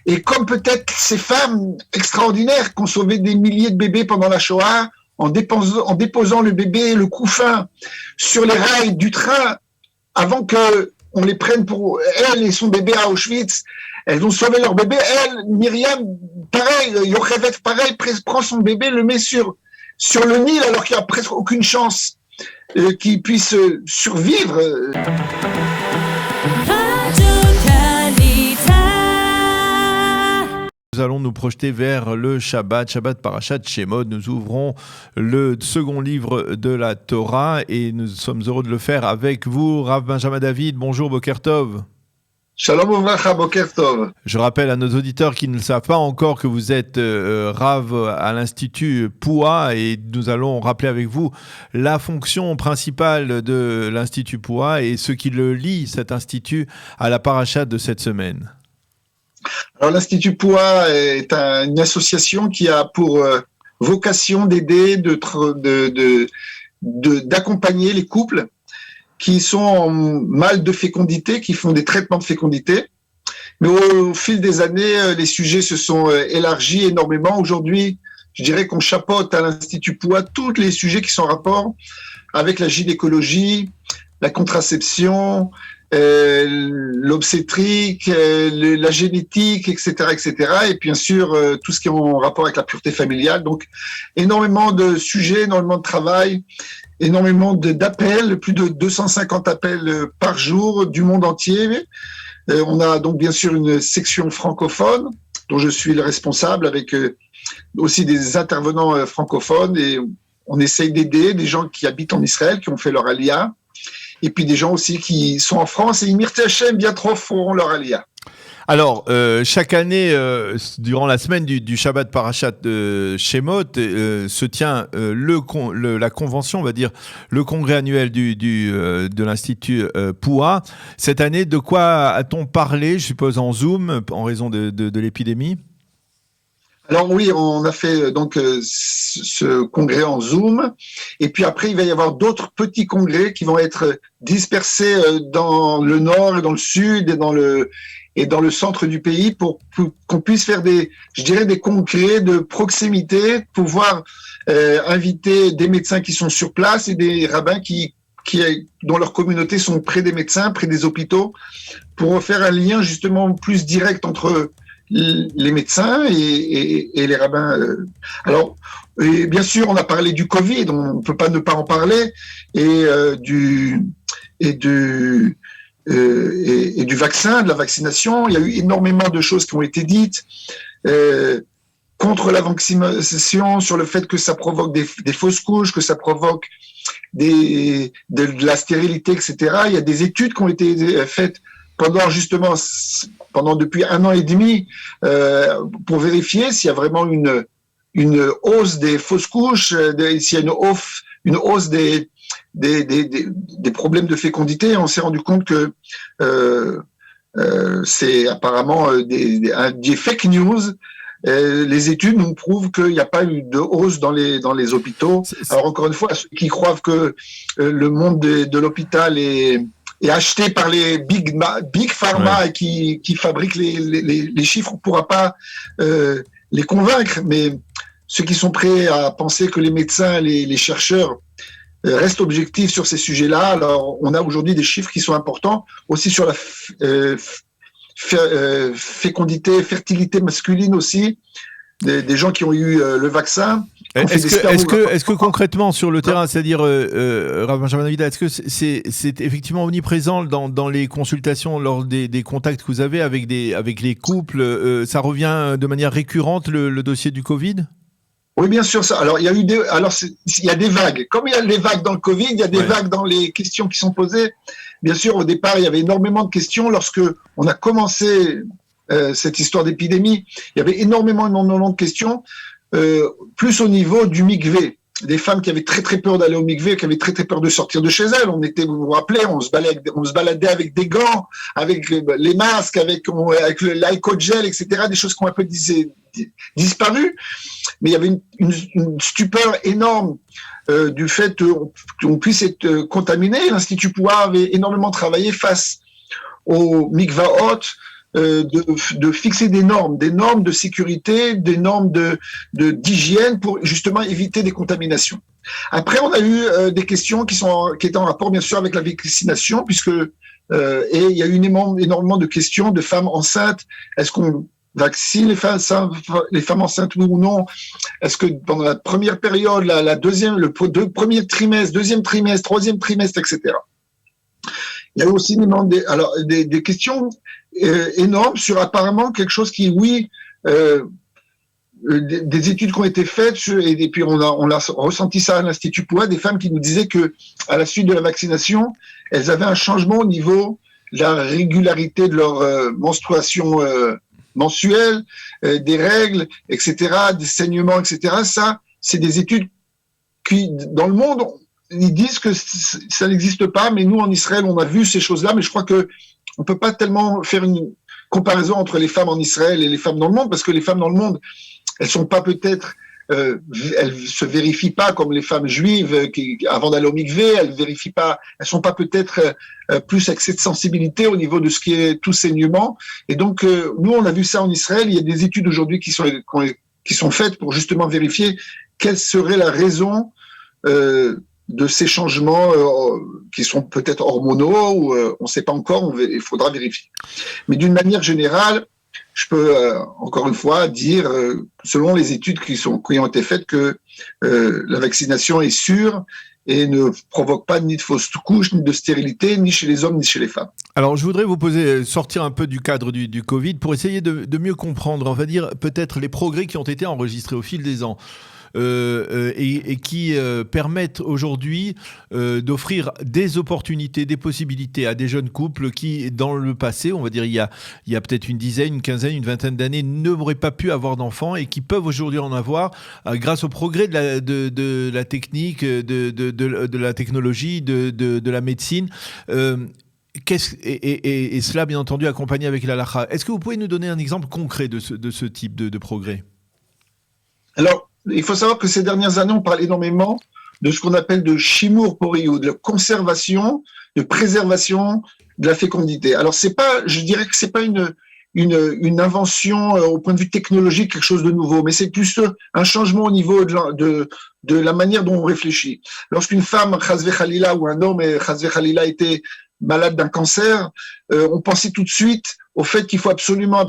Et comme peut-être ces femmes extraordinaires qui ont sauvé des milliers de bébés pendant la Shoah, en déposant le bébé, le couffin, sur les rails du train, avant que on les prenne pour elle et son bébé à Auschwitz, elles ont sauvé leur bébé. Elle, Myriam, pareil, Yocheved, pareil, prend son bébé, le met sur le Nil alors qu'il n'y a presque aucune chance qu'il puisse survivre. Nous allons nous projeter vers le Shabbat Parashat Shemot. Nous ouvrons le second livre de la Torah et nous sommes heureux de le faire avec vous, Rav Benjamin David. Bonjour, Boker Tov. Shalom Uvracha, Boker Tov. Je rappelle à nos auditeurs qui ne le savent pas encore que vous êtes Rav à l'Institut Poua et nous allons rappeler avec vous la fonction principale de l'Institut Poua et ce qui le lie, cet institut, à la Parashat de cette semaine. Alors, l'Institut Poua est une association qui a pour vocation d'aider, d'accompagner les couples qui sont en mal de fécondité, qui font des traitements de fécondité. Mais au fil des années, les sujets se sont élargis énormément. Aujourd'hui, je dirais qu'on chapeaute à l'Institut Poua tous les sujets qui sont en rapport avec la gynécologie, la contraception, l'obstétrique, la génétique, etc., etc. Et bien sûr, tout ce qui est en rapport avec la pureté familiale. Donc, énormément de sujets, énormément de travail, énormément d'appels, plus de 250 appels par jour du monde entier. On a donc bien sûr une section francophone dont je suis le responsable avec aussi des intervenants francophones et on essaye d'aider des gens qui habitent en Israël, qui ont fait leur aliyah. Et puis des gens aussi qui sont en France et ils Mirte Hashem bientôt feront leur aliyah. Alors, chaque année, durant la semaine du Shabbat Parashat Shemot, se tient la convention, on va dire, le congrès annuel de l'Institut Poua. Cette année, de quoi a-t-on parlé, je suppose, en Zoom, en raison de l'épidémie ? Alors oui, on a fait donc ce congrès en Zoom, et puis après il va y avoir d'autres petits congrès qui vont être dispersés dans le nord et dans le sud et dans le centre du pays pour qu'on puisse faire des congrès de proximité, pouvoir inviter des médecins qui sont sur place et des rabbins dont leurs communautés sont près des médecins, près des hôpitaux, pour faire un lien justement plus direct entre les médecins et les rabbins. Alors, et bien sûr, on a parlé du Covid, on ne peut pas ne pas en parler, et du vaccin, de la vaccination. Il y a eu énormément de choses qui ont été dites contre la vaccination, sur le fait que ça provoque des fausses couches, que ça provoque de la stérilité, etc. Il y a des études qui ont été faites pendant depuis 1 an et demi pour vérifier s'il y a vraiment une hausse des fausses couches, s'il y a une hausse des problèmes de fécondité. On s'est rendu compte que c'est apparemment des fake news. Les études nous prouvent qu'il n'y a pas eu de hausse dans les hôpitaux. Alors encore une fois, ceux qui croient que le monde de l'hôpital est acheté par les big pharma, ouais, qui fabriquent les chiffres, on ne pourra pas les convaincre. Mais ceux qui sont prêts à penser que les médecins, les chercheurs restent objectifs sur ces sujets-là, alors on a aujourd'hui des chiffres qui sont importants aussi sur la fécondité, fertilité masculine aussi, des gens qui ont eu le vaccin. Est-ce que concrètement sur le terrain, c'est-à-dire Rav Benjamin David, est-ce que c'est effectivement omniprésent dans les consultations, lors des contacts que vous avez avec les couples, ça revient de manière récurrente le dossier du Covid ? Oui, bien sûr. Ça. Alors il y a des vagues. Comme il y a des vagues dans le Covid, il y a des vagues dans les questions qui sont posées. Bien sûr, au départ, il y avait énormément de questions. Lorsque on a commencé cette histoire d'épidémie, il y avait énormément de questions. Plus au niveau du mikvé, des femmes qui avaient très très peur d'aller au mikvé, qui avaient très très peur de sortir de chez elles. Vous vous rappelez, on se baladait avec des gants, avec les masques, avec l'alcool-gel, etc. Des choses qui ont un peu disparu. Mais il y avait une stupeur énorme du fait qu'on puisse être contaminé. L'Institut Poua avait énormément travaillé face aux mikvaot, de fixer des normes de sécurité, des normes d'hygiène pour justement éviter des contaminations. Après, on a eu des questions qui étaient en rapport bien sûr avec la vaccination, puisque et il y a eu énormément de questions de femmes enceintes. Est-ce qu'on vaccine les femmes enceintes, oui ou non? Est-ce que pendant la première période, la deuxième, premier trimestre, deuxième trimestre, troisième trimestre, etc. Il y a aussi des questions énormes sur apparemment quelque chose qui, oui, des études qui ont été faites, et puis on a ressenti ça à l'Institut Poua, des femmes qui nous disaient que à la suite de la vaccination, elles avaient un changement au niveau de la régularité de leur menstruation mensuelle, des règles, etc., des saignements, etc. Ça, c'est des études qui, dans le monde, ils disent que ça n'existe pas, mais nous, en Israël, on a vu ces choses-là, mais je crois que on peut pas tellement faire une comparaison entre les femmes en Israël et les femmes dans le monde, parce que les femmes dans le monde, elles sont pas peut-être, elles se vérifient pas comme les femmes juives qui, avant d'aller au mikvé, elles vérifient pas, elles sont pas peut-être plus avec cette sensibilité au niveau de ce qui est tout saignement. Et donc, nous, on a vu ça en Israël. Il y a des études aujourd'hui qui sont faites pour justement vérifier quelle serait la raison de ces changements qui sont peut-être hormonaux ou on ne sait pas encore, il faudra vérifier. Mais d'une manière générale, je peux encore une fois dire, selon les études qui ont été faites, que la vaccination est sûre et ne provoque pas ni de fausses couches, ni de stérilité, ni chez les hommes, ni chez les femmes. Alors, je voudrais vous sortir un peu du cadre du Covid pour essayer de mieux comprendre, on va dire, peut-être les progrès qui ont été enregistrés au fil des ans. Et qui permettent aujourd'hui d'offrir des opportunités, des possibilités à des jeunes couples qui, dans le passé, on va dire il y a peut-être une dizaine, une quinzaine, une vingtaine d'années, n'auraient pas pu avoir d'enfants et qui peuvent aujourd'hui en avoir grâce au progrès de la technique, de la technologie, de la médecine. Et cela, bien entendu, accompagné avec la halakha. Est-ce que vous pouvez nous donner un exemple concret de ce type de progrès? Alors, il faut savoir que ces dernières années, on parle énormément de ce qu'on appelle de shimur poriut, de conservation, de préservation de la fécondité. Alors, je dirais que c'est pas une invention au point de vue technologique, quelque chose de nouveau, mais c'est plus un changement au niveau de la manière dont on réfléchit. Lorsqu'une femme, chasve khalila, ou un homme, chasve khalila, était malade d'un cancer, on pensait tout de suite au fait qu'il faut absolument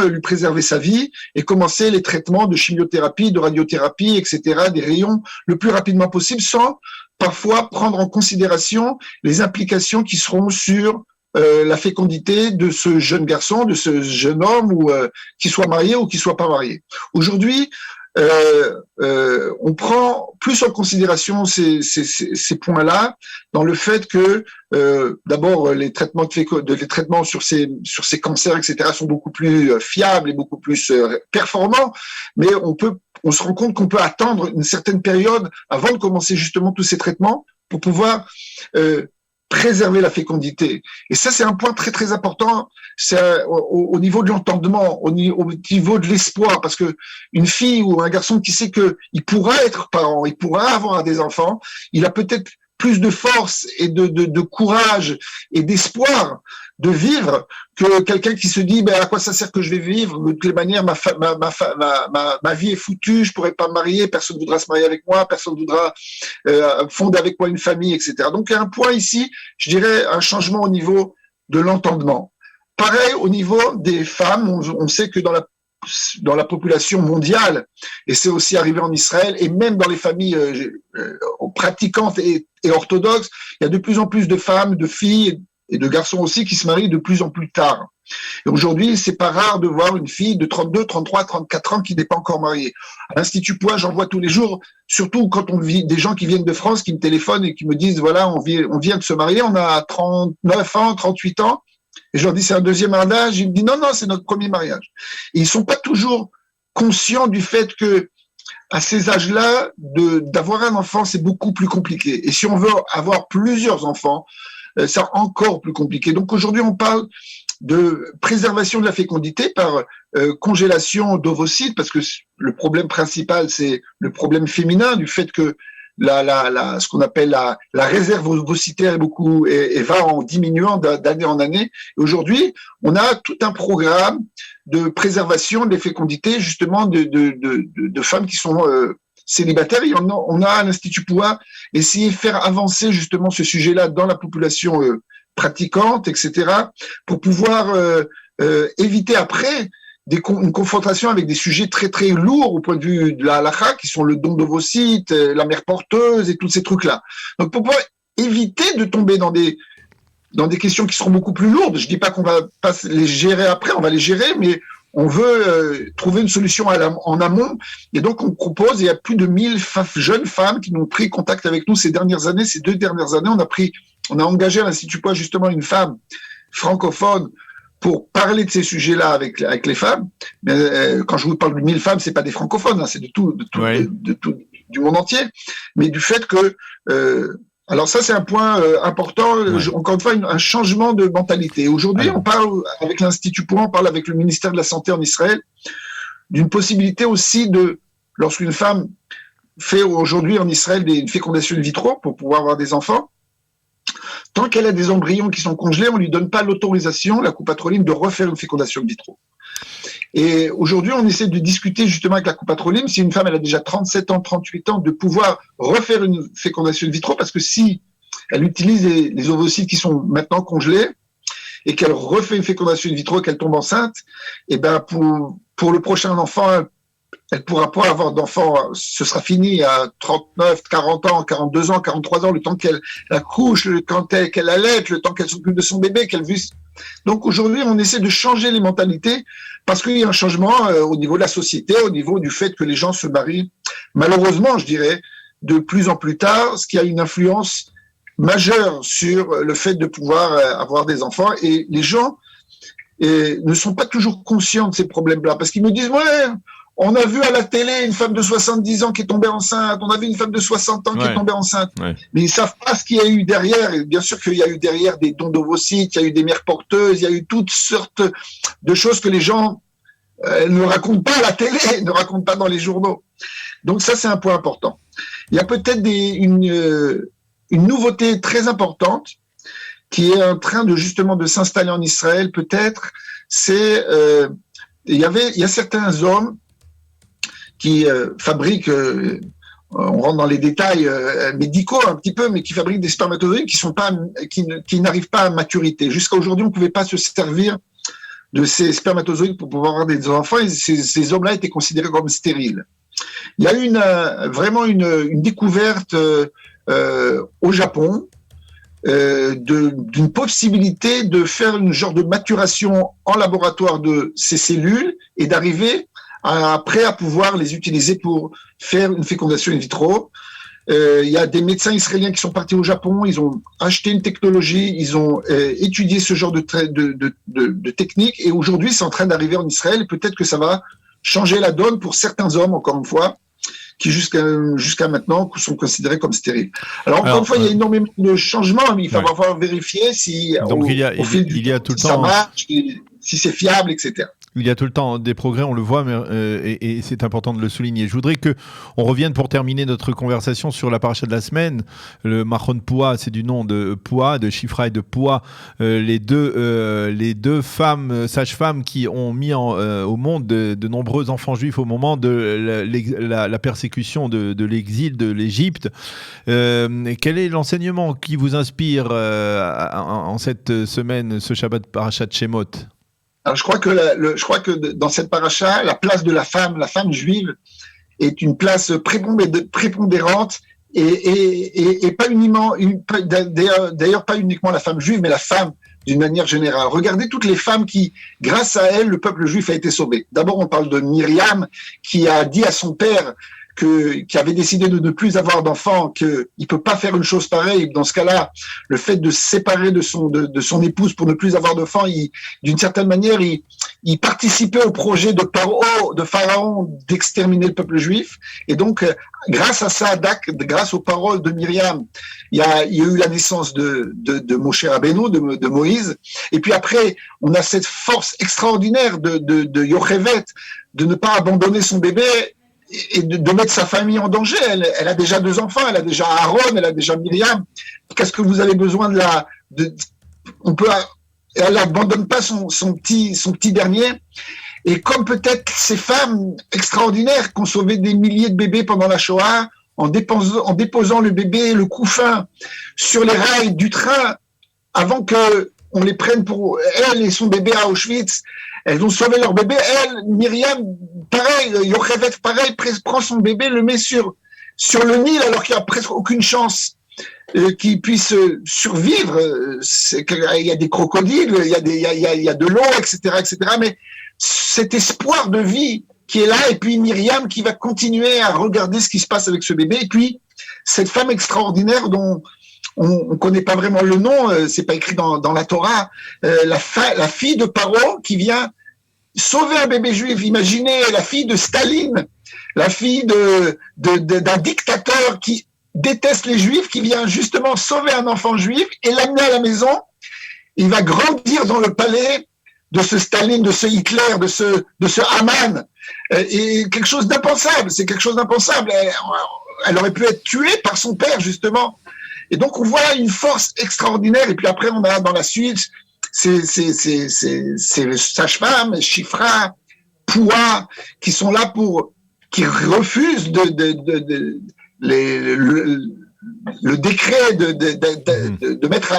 lui préserver sa vie et commencer les traitements de chimiothérapie, de radiothérapie, etc., des rayons le plus rapidement possible, sans parfois prendre en considération les implications qui seront sur la fécondité de ce jeune garçon, de ce jeune homme, ou qu'il soit marié ou qu'il soit pas marié. Aujourd'hui, on prend plus en considération ces points-là dans le fait que d'abord les traitements sur ces cancers, etc., sont beaucoup plus fiables et beaucoup plus performants, mais on se rend compte qu'on peut attendre une certaine période avant de commencer justement tous ces traitements pour pouvoir préserver la fécondité. Et ça, c'est un point très, très important. C'est au niveau de l'entendement, au niveau de l'espoir, parce que une fille ou un garçon qui sait que il pourra être parent, il pourra avoir des enfants, il a peut-être plus de force et de courage et d'espoir de vivre que quelqu'un qui se dit à quoi ça sert que je vais vivre, de toutes les manières ma vie est foutue, je pourrai pas me marier, personne voudra se marier avec moi, personne voudra fonder avec moi une famille, etc. Donc il y a un point ici, je dirais un changement au niveau de l'entendement. Pareil au niveau des femmes, on sait que dans la population mondiale, et c'est aussi arrivé en Israël, et même dans les familles pratiquantes et orthodoxes, il y a de plus en plus de femmes, de filles et de garçons aussi qui se marient de plus en plus tard. Et aujourd'hui, c'est pas rare de voir une fille de 32, 33, 34 ans qui n'est pas encore mariée. À l'Institut Poua, j'en vois tous les jours, surtout quand on vit des gens qui viennent de France, qui me téléphonent et qui me disent, voilà, on vient de se marier, on a 39 ans, 38 ans, et je leur dis, c'est un deuxième mariage. Ils me disent, non, c'est notre premier mariage. Et ils sont pas toujours conscients du fait que, à ces âges-là, d'avoir un enfant, c'est beaucoup plus compliqué. Et si on veut avoir plusieurs enfants, c'est encore plus compliqué. Donc aujourd'hui, on parle de préservation de la fécondité par congélation d'ovocytes, parce que le problème principal, c'est le problème féminin, du fait que ce qu'on appelle la réserve ovocytaire et va en diminuant d'année en année. Et aujourd'hui, on a tout un programme de préservation des fécondités, justement, de femmes qui sont célibataires. Et on a à l'Institut Poua essayé de faire avancer justement ce sujet-là dans la population pratiquante, etc., pour pouvoir éviter après une confrontation avec des sujets très très lourds au point de vue de la halakha, qui sont le don d'ovocytes, la mère porteuse et tous ces trucs-là. Donc pour pouvoir éviter de tomber dans des questions qui seront beaucoup plus lourdes, je dis pas qu'on va pas les gérer après, on va les gérer, mais on veut trouver une solution en amont. Et donc on propose, il y a plus de 1000 jeunes femmes qui ont pris contact avec nous ces 2 dernières années, on a engagé à l'Institut Poua justement une femme francophone pour parler de ces sujets-là avec les femmes. Mais quand je vous parle de 1000 femmes, c'est pas des francophones, c'est de tout du monde entier. Mais du fait que alors ça c'est un point important. Encore une fois, un changement de mentalité. Aujourd'hui, on parle avec l'Institut Poua, on parle avec le ministère de la Santé en Israël d'une possibilité aussi lorsqu'une femme fait aujourd'hui en Israël une fécondation in vitro pour pouvoir avoir des enfants. Tant qu'elle a des embryons qui sont congelés, on ne lui donne pas l'autorisation, la coupatroline, de refaire une fécondation in vitro. Et aujourd'hui, on essaie de discuter justement avec la coupatroline, si une femme elle a déjà 37 ans, 38 ans, de pouvoir refaire une fécondation in vitro, parce que si elle utilise les ovocytes qui sont maintenant congelés, et qu'elle refait une fécondation in vitro, qu'elle tombe enceinte, et ben pour le prochain enfant, elle pourra pas avoir d'enfant, ce sera fini à 39, 40 ans, 42 ans, 43 ans, le temps qu'elle accouche, qu'elle allaite, le temps qu'elle s'occupe de son bébé, qu'elle vit. Donc aujourd'hui, on essaie de changer les mentalités parce qu'il y a un changement au niveau de la société, au niveau du fait que les gens se marient, malheureusement, je dirais, de plus en plus tard, ce qui a une influence majeure sur le fait de pouvoir avoir des enfants. Et les gens ne sont pas toujours conscients de ces problèmes-là parce qu'ils me disent « Ouais, on a vu à la télé une femme de 70 ans qui est tombée enceinte, on a vu une femme de 60 ans qui est tombée enceinte. » Mais ils savent pas ce qu'il y a eu derrière. Et bien sûr qu'il y a eu derrière des dons d'ovocytes, il y a eu des mères porteuses, il y a eu toutes sortes de choses que les gens ne racontent pas à la télé, ne racontent pas dans les journaux. Donc ça, c'est un point important. Il y a peut-être une nouveauté très importante qui est en train de s'installer en Israël, peut-être, c'est il y a certains hommes qui fabriquent, on rentre dans les détails médicaux un petit peu, mais qui fabriquent des spermatozoïdes qui n'arrivent pas à maturité. Jusqu'à aujourd'hui, on ne pouvait pas se servir de ces spermatozoïdes pour pouvoir avoir des enfants, et ces hommes-là étaient considérés comme stériles. Il y a eu vraiment une découverte au Japon d'une possibilité de faire une genre de maturation en laboratoire de ces cellules et d'arriver après à pouvoir les utiliser pour faire une fécondation in vitro. Il y a des médecins israéliens qui sont partis au Japon, ils ont acheté une technologie, ils ont étudié ce genre de technique, et aujourd'hui c'est en train d'arriver en Israël, et peut-être que ça va changer la donne pour certains hommes, encore une fois, qui jusqu'à maintenant sont considérés comme stériles. Alors encore une fois, il y a énormément de changements, mais il va falloir vérifier si il y a tout le temps, ça marche, si c'est fiable, etc. Il y a tout le temps des progrès, on le voit, et c'est important de le souligner. Je voudrais qu'on revienne pour terminer notre conversation sur la paracha de la semaine. Le Machon Poua, c'est du nom de Poua, de Shifra et de Poua, les deux femmes, sages-femmes qui ont mis au monde de nombreux enfants juifs au moment de la persécution de l'exil de l'Égypte. Quel est l'enseignement qui vous inspire en cette semaine, ce Shabbat Parashat Shemot ? Alors, je crois que dans cette paracha, la place de la femme juive, est une place prépondérante et pas uniquement, d'ailleurs pas uniquement la femme juive, mais la femme d'une manière générale. Regardez toutes les femmes qui, grâce à elles, le peuple juif a été sauvé. D'abord, on parle de Myriam qui a dit à son père qui avait décidé de ne plus avoir d'enfants, qu'il peut pas faire une chose pareille. Dans ce cas-là, le fait de se séparer de son épouse pour ne plus avoir d'enfants, d'une certaine manière, il participait au projet de Pharaon d'exterminer le peuple juif. Et donc, grâce à ça, grâce aux paroles de Myriam, il y a eu la naissance de Moshe Rabbeinu, de Moïse. Et puis après, on a cette force extraordinaire de Yochevet, de ne pas abandonner son bébé. et de mettre sa famille en danger. Elle a déjà 2 enfants, elle a déjà Aaron, elle a déjà Myriam. Qu'est-ce que vous avez besoin elle n'abandonne pas son petit dernier. Et comme peut-être ces femmes extraordinaires qui ont sauvé des milliers de bébés pendant la Shoah, en déposant le bébé, le couffin, sur les rails du train, avant que on les prenne pour elle et son bébé à Auschwitz, elles ont sauvé leur bébé. Elle, Myriam, pareil, Yocheved, pareil, prend son bébé, le met sur le Nil alors qu'il n'y a presque aucune chance qu'il puisse survivre. Il y a des crocodiles, il y a de l'eau, etc., etc. Mais cet espoir de vie qui est là, et puis Myriam qui va continuer à regarder ce qui se passe avec ce bébé, et puis cette femme extraordinaire dont on ne connaît pas vraiment le nom, c'est pas écrit dans la Torah, la fille de Paro qui vient sauver un bébé juif. Imaginez la fille de Staline, la fille d'un dictateur qui déteste les juifs, qui vient justement sauver un enfant juif et l'amener à la maison. Il va grandir dans le palais de ce Staline, de ce Hitler, de ce Haman, et quelque chose d'impensable. C'est quelque chose d'impensable. Elle aurait pu être tuée par son père, justement. Et donc, on voit une force extraordinaire. Et puis après, on a dans la suite ces sages-femmes, Shifra, Poua, qui sont là qui refusent le décret de mettre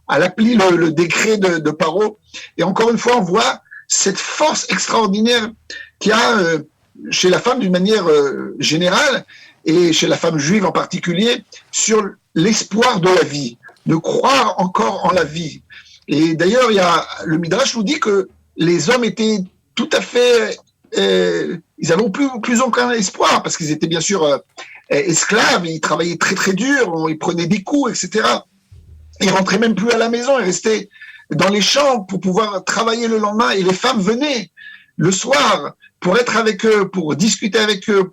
à l'appli le décret de Paro. Et encore une fois, on voit cette force extraordinaire qu'il y a chez la femme d'une manière générale, et chez la femme juive en particulier, sur l'espoir de la vie, de croire encore en la vie. Et d'ailleurs, le Midrash nous dit que les hommes étaient tout à fait... ils n'avaient plus aucun espoir, parce qu'ils étaient bien sûr esclaves, ils travaillaient très très dur, ils prenaient des coups, etc. Ils rentraient même plus à la maison, ils restaient dans les champs pour pouvoir travailler le lendemain, et les femmes venaient le soir pour être avec eux, pour discuter avec eux,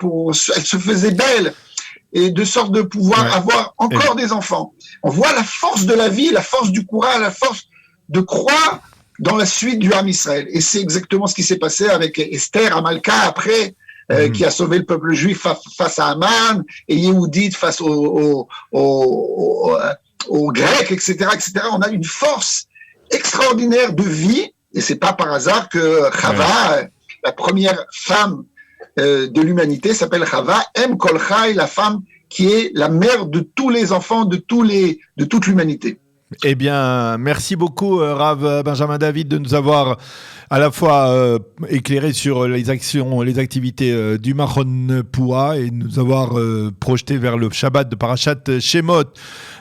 elles se faisaient belles, et de sorte de pouvoir avoir encore des enfants. On voit la force de la vie, la force du courage, la force de croire dans la suite du Ham Israël. Et c'est exactement ce qui s'est passé avec Esther, Amalka, après, qui a sauvé le peuple juif face à Haman, et Yehudit face aux Grecs, etc., etc. On a une force extraordinaire de vie, et c'est pas par hasard que Chava, la première femme de l'humanité, s'appelle Chava, Kol Chai, la femme qui est la mère de tous les enfants, de toute l'humanité. Eh bien, merci beaucoup, Rav Benjamin David, de nous avoir à la fois éclairé sur les actions, les activités du Machon Poua, et nous avoir projeté vers le Shabbat de Parashat Shemot.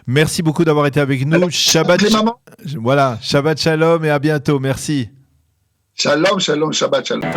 Merci beaucoup d'avoir été avec nous. Alors, Shabbat Shalom et à bientôt. Merci. Shalom, Shabbat Shalom.